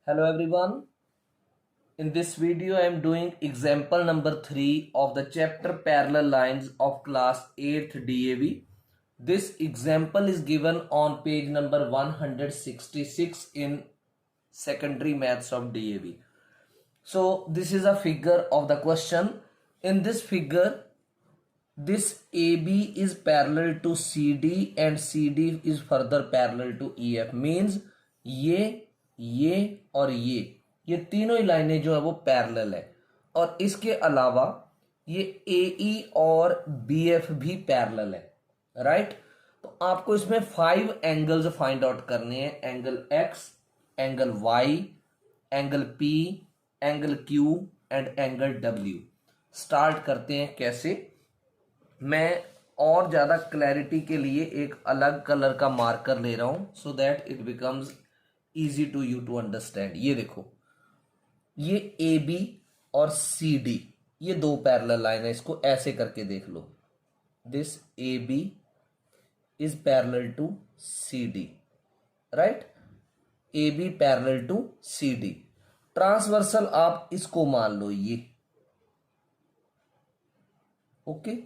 Hello everyone. In this video I am doing example number 3 of the chapter parallel lines of class 8th DAV. This example is given on page number 166 in secondary maths of DAV. So this is a figure of the question. In this figure, this AB is parallel to CD and CD is further parallel to EF. Means ये और ये तीनों ही लाइनें जो है वो parallel है और इसके अलावा ये AE और BF भी पैरेलल है, राइट। तो आपको इसमें 5 एंगल्स फाइंड आउट करने हैं। Angle X, angle Y, angle P, angle Q and angle W। Start करते हैं कैसे। मैं और ज्यादा क्लैरिटी के लिए एक अलग कलर का मार्कर ले रहा हूं so that it becomes easy to you to understand. ये देखो, ये AB और CD ये दो पैरेलल लाइन है, इसको ऐसे करके देख लो। This AB is parallel to CD, right. AB parallel to CD। Transversal आप इसको मान लो ये, okay.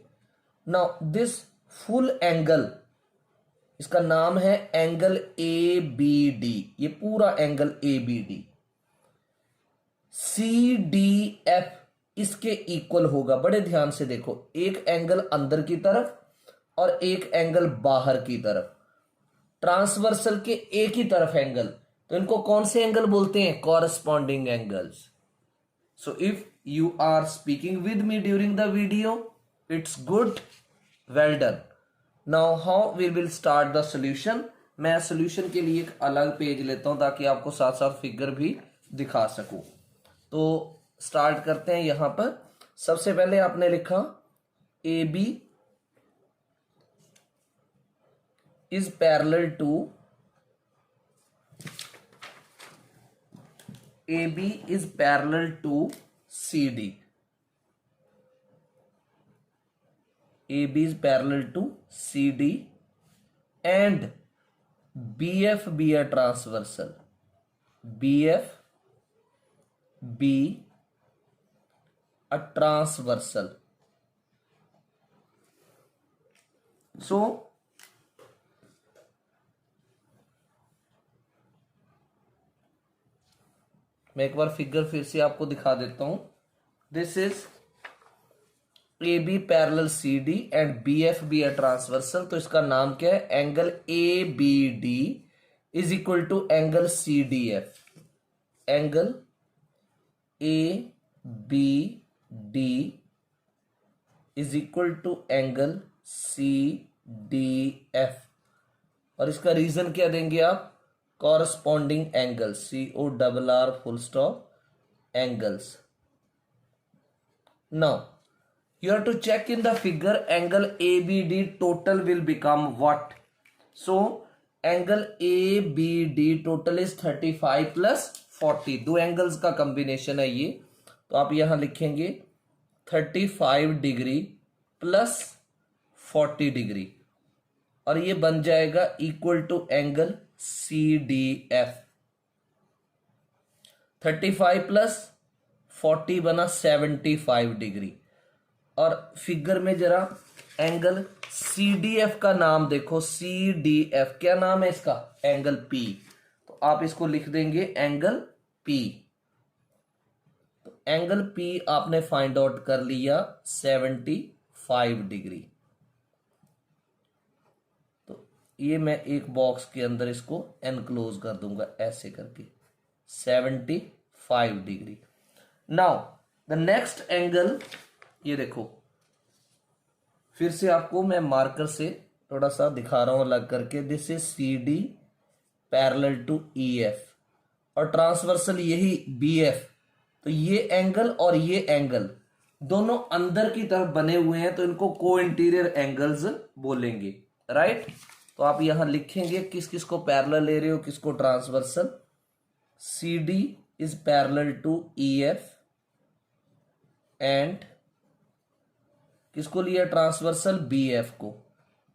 Now this full angle, इसका नाम है एंगल ABD। ये पूरा एंगल ABD। CDF इसके इक्वल होगा। बड़े ध्यान से देखो, एक एंगल अंदर की तरफ और एक एंगल बाहर की तरफ, ट्रांसवर्सल के एक ही तरफ एंगल, तो इनको कौन से एंगल बोलते हैं? Corresponding angles. So if you are speaking with me during the video, it's good, well done. Now how we will start the solution. मैं सॉल्यूशन के लिए एक अलग पेज लेता हूं ताकि आपको साथ साथ फिगर भी दिखा सकूं। तो स्टार्ट करते हैं। यहां पर सबसे पहले आपने लिखा AB is parallel to CD। AB is parallel to CD and BF be a transversal. BF be a transversal. So मैं एक बार फिगर फिर से आपको दिखा देता हूं। This is AB parallel CD and BF be है ट्रांसवर्सल। तो इसका नाम क्या है? Angle ABD is equal to angle CDF। Angle ABD is equal to angle CDF। और इसका रीजन क्या देंगे आप? Corresponding angles, CORR full stop angles. Now you have to check in the figure angle ABD total will become what? So angle ABD total is 35 plus 40। दो angles का combination है ये। तो आप यहां लिखेंगे 35 डिग्री प्लस 40 डिग्री और ये बन जाएगा equal to angle CDF। 35 plus 40 बना 75 डिग्री। और फिगर में जरा एंगल CDF का नाम देखो। CDF क्या नाम है इसका? Angle P। तो आप इसको लिख देंगे एंगल P। तो एंगल P आपने फाइंड आउट कर लिया 75 डिग्री। तो ये मैं एक बॉक्स के अंदर इसको एनक्लोज कर दूंगा ऐसे करके, 75 degree. Now the next angle, ये देखो, फिर से आपको मैं मार्कर से थोड़ा सा दिखा रहा हूं अलग करके। This is CD parallel to EF और ट्रांसवर्सल यही BF। तो ये एंगल और ये एंगल दोनों अंदर की तरफ बने हुए हैं, तो इनको को इंटीरियर एंगल्स बोलेंगे, राइट। तो आप यहां लिखेंगे किस किस को पैरेलल ले रहे हो, किसको transversal. CD is parallel to EF and किसको लिया ट्रांसवर्सल? BF को।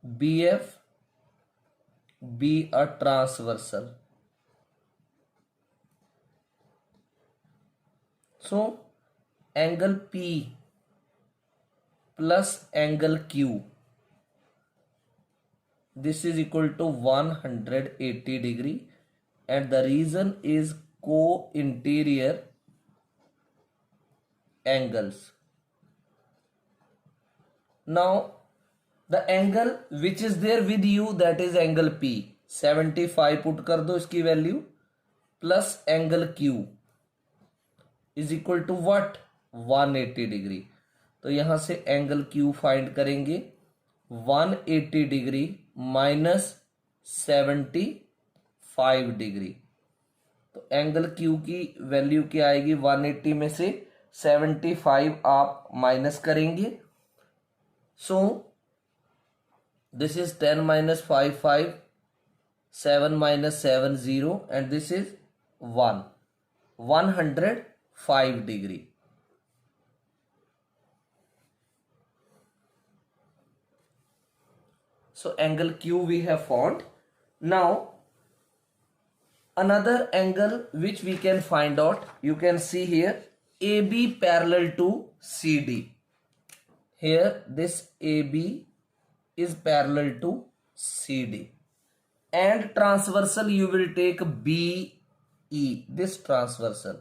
BF be a transversal. So angle P plus angle Q, this is equal to 180 degree, and the reason is co-interior angles. Now the angle which is there with you, that is angle P, 75 put कर दो इसकी value, plus angle Q is equal to what, 180 degree. तो यहां से angle Q find करेंगे, 180 degree minus 75 degree. तो angle Q की value क्या आएगी, 180 में से 75 आप माइनस करेंगे. So this is 10 minus 5 5, 7 minus 7 0, and this is 105 degree. So angle Q we have found. Now another angle which we can find out, you can see here AB parallel to CD. Here this AB is parallel to CD, and transversal you will take BE, this transversal.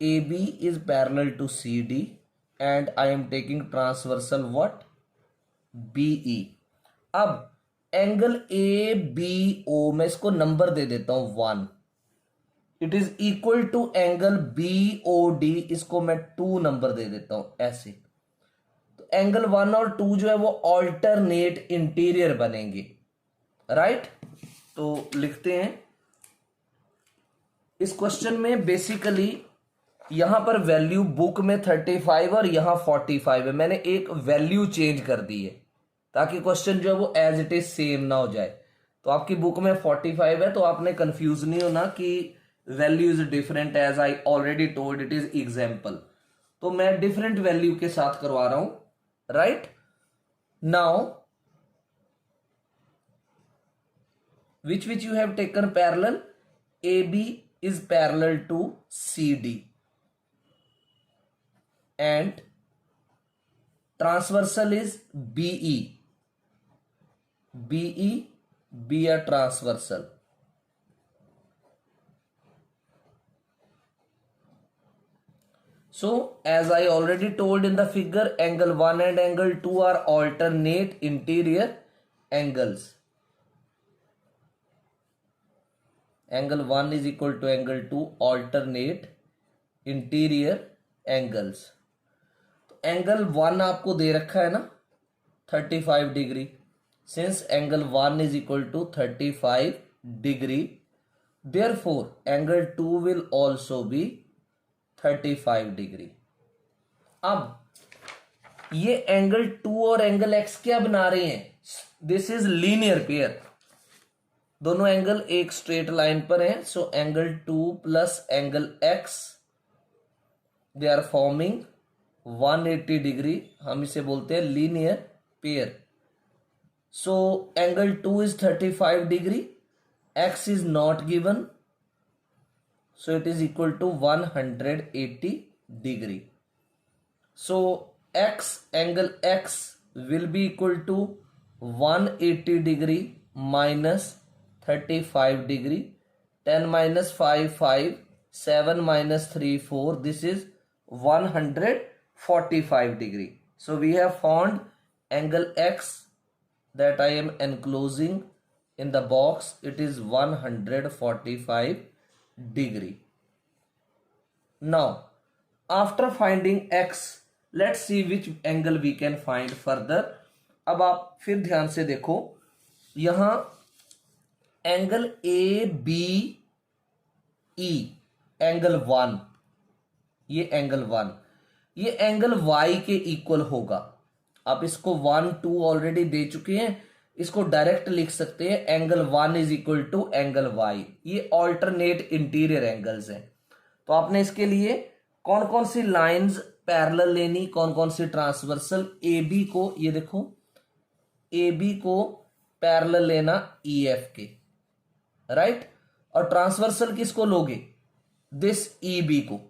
AB is parallel to CD and I am taking transversal what, BE. अब angle ABO मैं इसको number दे देता हूं 1, it is equal to angle BOD, इसको मैं 2 number दे देता हूं ऐसे. एंगल 1 और 2 जो है वो ऑल्टरनेट इंटीरियर बनेंगे, राइट. तो लिखते हैं इस क्वेश्चन में, बेसिकली यहां पर वैल्यू बुक में 35 और यहां 45 है, मैंने एक वैल्यू चेंज कर दी है ताकि क्वेश्चन जो है वो एज इट इज सेम ना हो जाए. तो आपकी बुक में 45 है, तो आपने कंफ्यूज नहीं होना कि value is different, as I already told it is example. तो मैं डिफरेंट वैल्यू के साथ करवा रहा हूं, right. Now which you have taken parallel, AB is parallel to CD and transversal is BE be a transversal. So as I already told in the figure, angle 1 and angle 2 are alternate interior angles. Angle 1 is equal to angle 2, alternate interior angles. तो angle 1 आपको दे रखा है ना 35 degree. Since angle 1 is equal to 35 degree, therefore angle 2 will also be 35 degree. अब ये angle 2 और angle x क्या बना रहे हैं, दिस इज लीनियर पेयर, दोनों एंगल एक स्ट्रेट लाइन पर हैं. So angle 2 plus angle x they are forming 180 degree, हम इसे बोलते हैं linear pair. So angle 2 is 35 degree, x is not given, so it is equal to 180 degree. So angle x will be equal to 180 degree minus 35 degree. 10 minus 5 5, 7 minus 3 4, this is 145 degree. So we have found angle x that I am enclosing in the box, it is 145 degree. Now after finding x, let's see which angle we can find further. अब आप फिर ध्यान से देखो, यहां angle ABE angle 1, ये angle 1, ये angle y के इक्वल होगा. आप इसको 1 2 ऑलरेडी दे चुके हैं, इसको डायरेक्ट लिख सकते हैं, angle 1 is equal to angle y. ये ऑल्टरनेट इंटीरियर एंगल्स हैं. तो आपने इसके लिए कौन कौन सी लाइंस पैरेलल लेनी, कौन कौन सी ट्रांसवर्सल. AB को, ये देखो AB को पैरेलल लेना EF के, राइट. और ट्रांसवर्सल किसको लोगे, दिस ई बी को।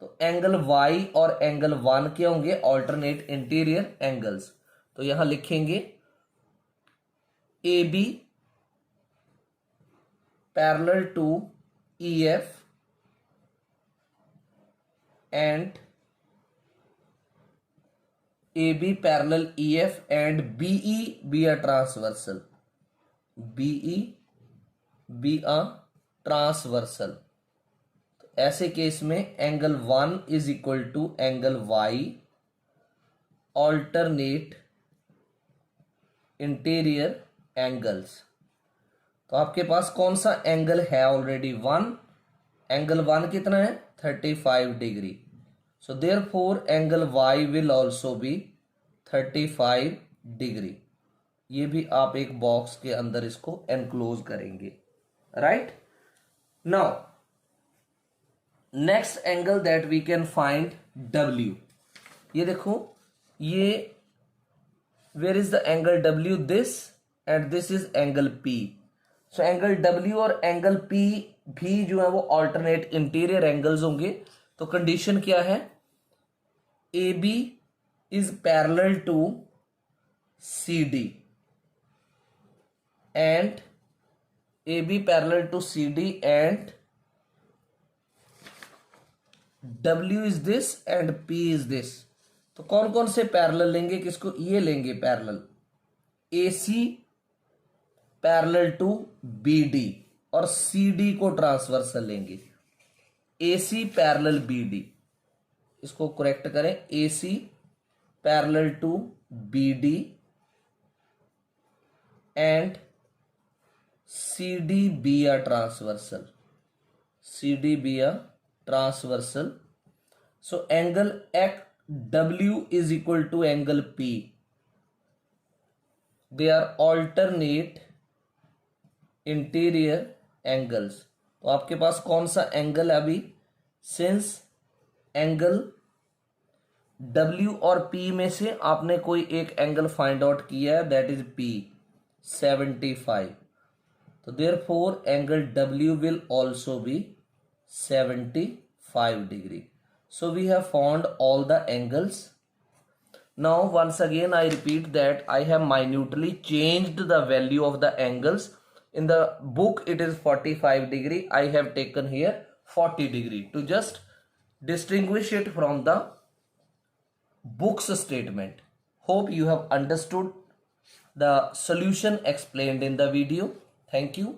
तो एंगल वाई और एंगल 1 के होंगे ऑल्टरनेट इंटीरियर एंगल्स। तो यहां लिखेंगे A B parallel to E F and AB parallel EF and BE be a transversal, BE be a transversal। तो ऐसे केस में angle 1 is equal to angle Y alternate interior angles. तो आपके पास कौन सा एंगल है ऑलरेडी, 1। एंगल 1 कितना है, 35 degree. So therefore angle Y will also be 35 degree. ये भी आप एक बॉक्स के अंदर इसको एनक्लोज करेंगे, right. Now next angle that we can find W। ये देखो, ये where is the angle W, this and this is angle P। सो एंगल W और एंगल P भी जो है वो ऑल्टरनेट इंटीरियर एंगल्स होंगे। तो कंडीशन क्या है, AB is parallel to CD and AB parallel to CD and W is this and P is this। तो कौन कौन से पैरेलल लेंगे, किसको, ये लेंगे parallel, AC parallel to BD और CD को ट्रांसवर्सल लेंगे, AC पैरेलल BD। इसको करेक्ट करें, AC parallel to BD and CD be a transversal, CD be a transversal। so angle W is equal to angle P, they are alternate interior angles। तो आपके पास कौन सा angle है अभी, since angle W और P में से आपने कोई एक एंगल फाइंड आउट किया है, दैट इज P 75। तो therefore angle W will also be 75 degree. So we have found all the angles. Now once again I repeat that I have minutely changed the value of the angles। in the book it is 45 degree, I have taken here 40 degree to just distinguish it from the book's statement। hope you have understood the solution explained in the video। thank you।